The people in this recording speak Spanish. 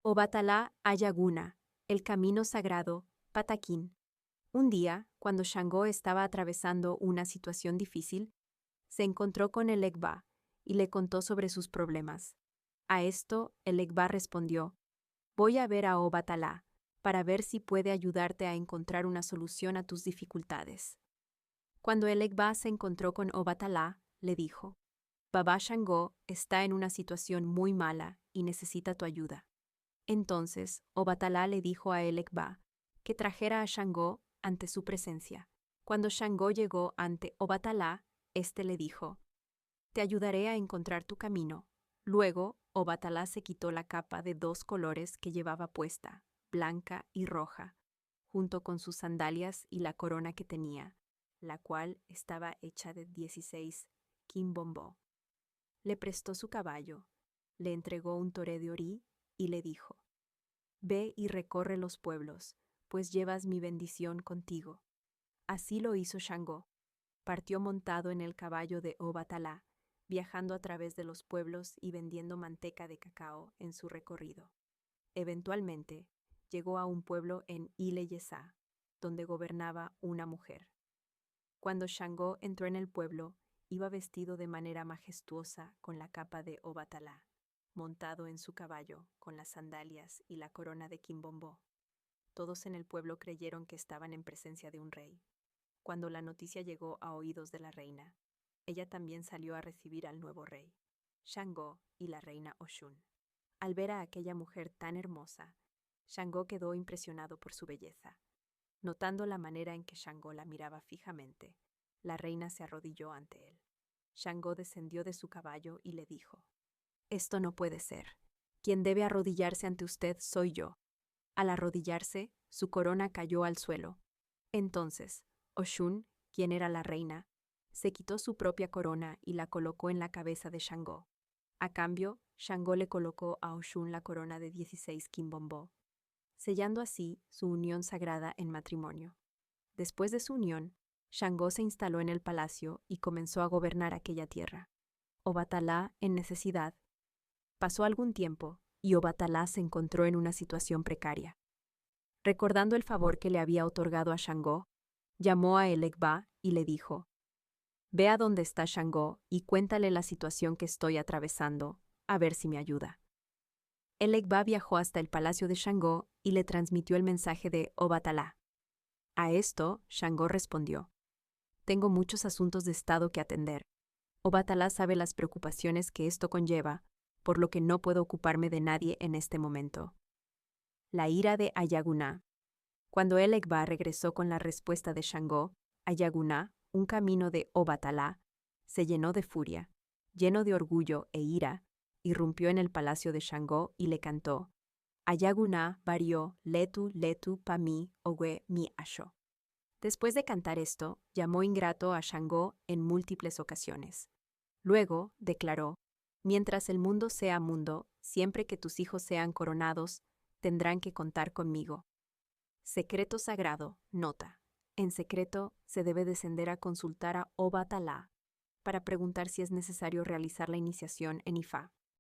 Obatalá Ayaguna, el camino sagrado, Pataquín. Un día, cuando Shango estaba atravesando una situación difícil, se encontró con el Egba y le contó sobre sus problemas. A esto, el Egba respondió: «Voy a ver a Obatalá para ver si puede ayudarte a encontrar una solución a tus dificultades». Cuando el Egba se encontró con Obatalá, le dijo: «Baba Shango está en una situación muy mala y necesita tu ayuda». Entonces Obatalá le dijo a el Egba que trajera a Shango ante su presencia. Cuando Shango llegó ante Obatalá, éste le dijo: «Te ayudaré a encontrar tu camino». Luego, Obatalá se quitó la capa de 2 colores que llevaba puesta, blanca y roja, junto con sus sandalias y la corona que tenía, la cual estaba hecha de 16 quimbombó. Le prestó su caballo, le entregó un toré de orí y le dijo: «Ve y recorre los pueblos, pues llevas mi bendición contigo». Así lo hizo Shango. Partió montado en el caballo de Obatalá, viajando a través de los pueblos y vendiendo manteca de cacao en su recorrido. Eventualmente, llegó a un pueblo en Ile-Yesá, donde gobernaba una mujer. Cuando Shango entró en el pueblo, iba vestido de manera majestuosa con la capa de Obatalá, montado en su caballo, con las sandalias y la corona de quimbombó. Todos en el pueblo creyeron que estaban en presencia de un rey. Cuando la noticia llegó a oídos de la reina, ella también salió a recibir al nuevo rey, Shango y la reina Oshun. Al ver a aquella mujer tan hermosa, Shango quedó impresionado por su belleza. Notando la manera en que Shango la miraba fijamente, la reina se arrodilló ante él. Shango descendió de su caballo y le dijo: «Esto no puede ser. Quien debe arrodillarse ante usted soy yo». Al arrodillarse, su corona cayó al suelo. Entonces, Oshun, quien era la reina, se quitó su propia corona y la colocó en la cabeza de Shango. A cambio, Shango le colocó a Oshun la corona de 16 quimbombó, sellando así su unión sagrada en matrimonio. Después de su unión, Shango se instaló en el palacio y comenzó a gobernar aquella tierra. Obatalá, en necesidad. Pasó algún tiempo y Obatalá se encontró en una situación precaria. Recordando el favor que le había otorgado a Shango, llamó a el Egba y le dijo: «Ve a dónde está Shango y cuéntale la situación que estoy atravesando, a ver si me ayuda». El Egba viajó hasta el palacio de Shango y le transmitió el mensaje de Obatalá. A esto, Shango respondió: «Tengo muchos asuntos de estado que atender. Obatalá sabe las preocupaciones que esto conlleva, por lo que no puedo ocuparme de nadie en este momento». La ira de Ayaguná. Cuando el Egba regresó con la respuesta de Shango, Ayaguná, un camino de Obatalá, se llenó de furia, lleno de orgullo e ira, irrumpió en el palacio de Shango y le cantó: «Ayaguná varió letu letu pa mi ogue mi asho». Después de cantar esto, llamó ingrato a Shango en múltiples ocasiones. Luego declaró: «Mientras el mundo sea mundo, siempre que tus hijos sean coronados, tendrán que contar conmigo». Secreto sagrado, nota. En secreto se debe descender a consultar a Obatalá para preguntar si es necesario realizar la iniciación en Ifá.